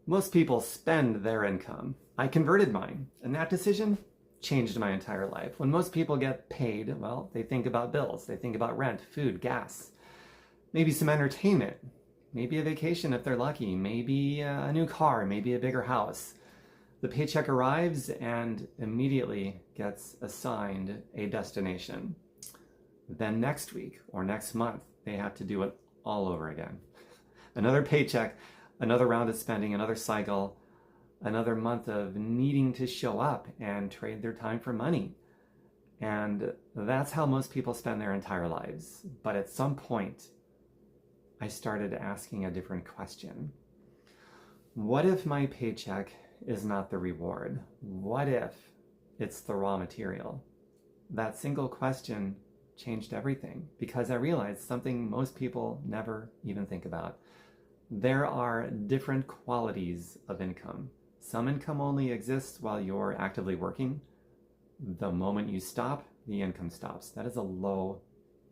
Most people spend their income. I converted mine, and that decision changed my entire life. When most people get paid, well, they think about bills. They think about rent, food, gas, maybe some entertainment, maybe a vacation if they're lucky, maybe a new car, maybe a bigger house. The paycheck arrives and immediately gets assigned a destination. Then next week or next month, they have to do it all over again. Another paycheck, another round of spending, another cycle, another month of needing to show up and trade their time for money. And that's how most people spend their entire lives. But at some point, I started asking a different question. What if my paycheck is not the reward? What if it's the raw material? That single question changed everything because I realized something most people never even think about. There are different qualities of income. Some income only exists while you're actively working. The moment you stop, the income stops. That is a low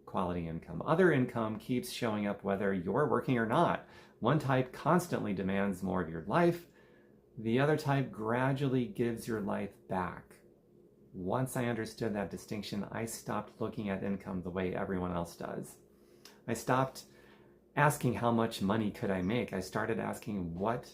quality income. Other income keeps showing up whether you're working or not. One type constantly demands more of your life. The other type gradually gives your life back. Once I understood that distinction, I stopped looking at income the way everyone else does. I stopped asking how much money could I make. I started asking what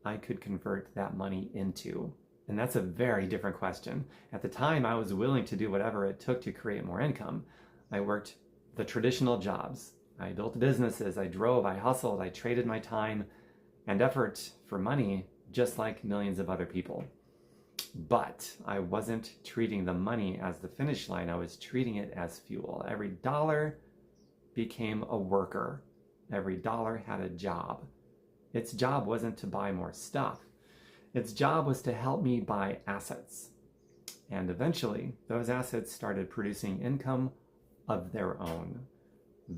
I could convert that money into. And that's a very different question. At the time, I was willing to do whatever it took to create more income. I worked the traditional jobs. I built businesses. I drove. I hustled. I traded my time and effort for money just like millions of other people. But I wasn't treating the money as the finish line. I was treating it as fuel. Every dollar became a worker. Every dollar had a job. Its job wasn't to buy more stuff. Its job was to help me buy assets. And eventually, those assets started producing income of their own.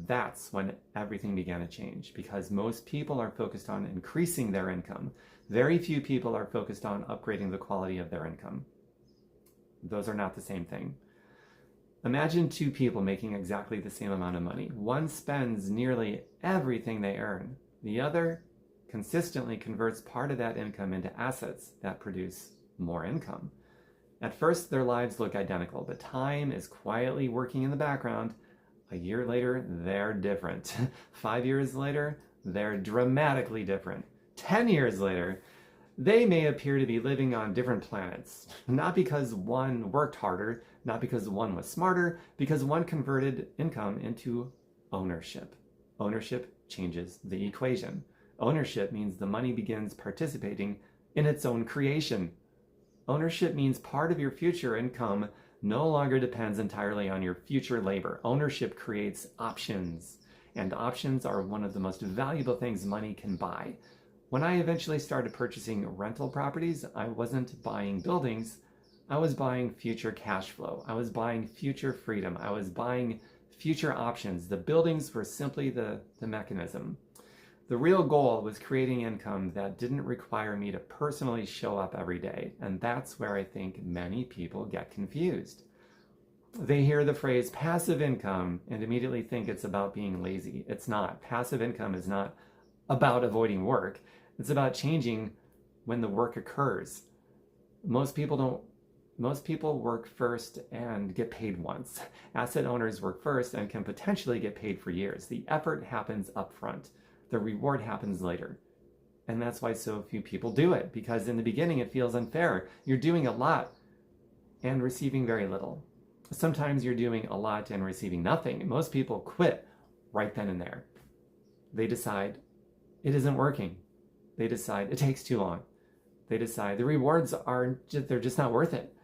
That's when everything began to change because most people are focused on increasing their income. Very few people are focused on upgrading the quality of their income. Those are not the same thing. Imagine two people making exactly the same amount of money. One spends nearly everything they earn. The other consistently converts part of that income into assets that produce more income. At first, their lives look identical, but time is quietly working in the background. A year later, they're different. 5 years later, they're dramatically different. 10 years later, they may appear to be living on different planets. Not because one worked harder, not because one was smarter, because one converted income into ownership. Ownership changes the equation. Ownership means the money begins participating in its own creation. Ownership means part of your future income no longer depends entirely on your future labor. Ownership creates options, and options are one of the most valuable things money can buy. When I eventually started purchasing rental properties, I wasn't buying buildings. I was buying future cash flow. I was buying future freedom. I was buying future options. The buildings were simply the mechanism. The real goal was creating income that didn't require me to personally show up every day. And that's where I think many people get confused. They hear the phrase passive income and immediately think it's about being lazy. It's not. Passive income is not about avoiding work. It's about changing when the work occurs. Most people work first and get paid once. Asset owners work first and can potentially get paid for years. The effort happens up front. The reward happens later. And that's why so few people do it, because in the beginning it feels unfair. You're doing a lot and receiving very little. Sometimes you're doing a lot and receiving nothing. Most people quit right then and there. They decide it isn't working. They decide it takes too long. They decide the rewards they're just not worth it.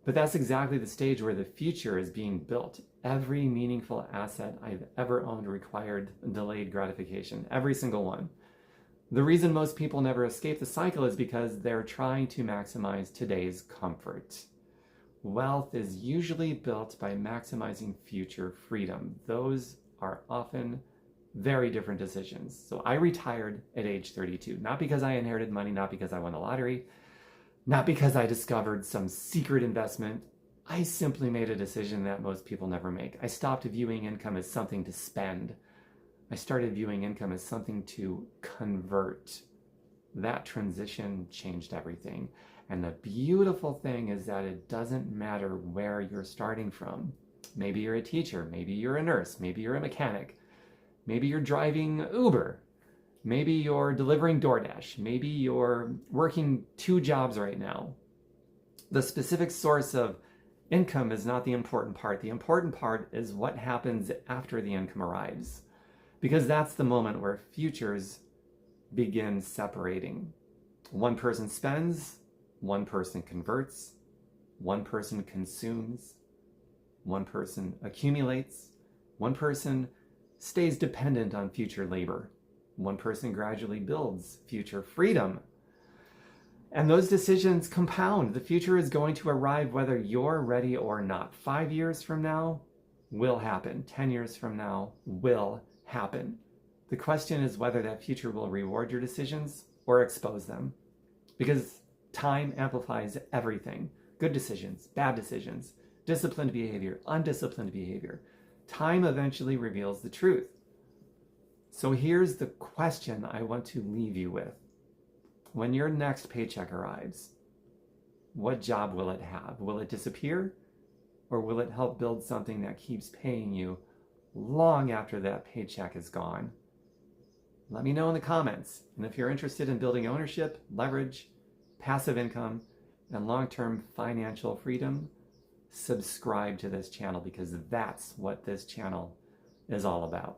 But that's exactly the stage where the future is being built. Every meaningful asset I've ever owned required delayed gratification, every single one. The reason most people never escape the cycle is because they're trying to maximize today's comfort. Wealth is usually built by maximizing future freedom. Those are often very different decisions. So I retired at age 32, not because I inherited money, not because I won the lottery, not because I discovered some secret investment. I simply made a decision that most people never make. I stopped viewing income as something to spend. I started viewing income as something to convert. that transition changed everything. And the beautiful thing is that it doesn't matter where you're starting from. Maybe you're a teacher, maybe you're a nurse, maybe you're a mechanic, maybe you're driving Uber, maybe you're delivering DoorDash, maybe you're working 2 jobs right now. The specific source of income is not the important part. The important part is what happens after the income arrives, because that's the moment where futures begin separating. One person spends, one person converts, one person consumes, one person accumulates, one person stays dependent on future labor, one person gradually builds future freedom. And those decisions compound. The future is going to arrive whether you're ready or not. 5 years from now will happen. 10 years from now will happen. The question is whether that future will reward your decisions or expose them. Because time amplifies everything. Good decisions, bad decisions, disciplined behavior, undisciplined behavior. Time eventually reveals the truth. So here's the question I want to leave you with. When your next paycheck arrives, what job will it have? Will it disappear? Or will it help build something that keeps paying you long after that paycheck is gone? Let me know in the comments. And if you're interested in building ownership, leverage, passive income, and long-term financial freedom, subscribe to this channel, because that's what this channel is all about.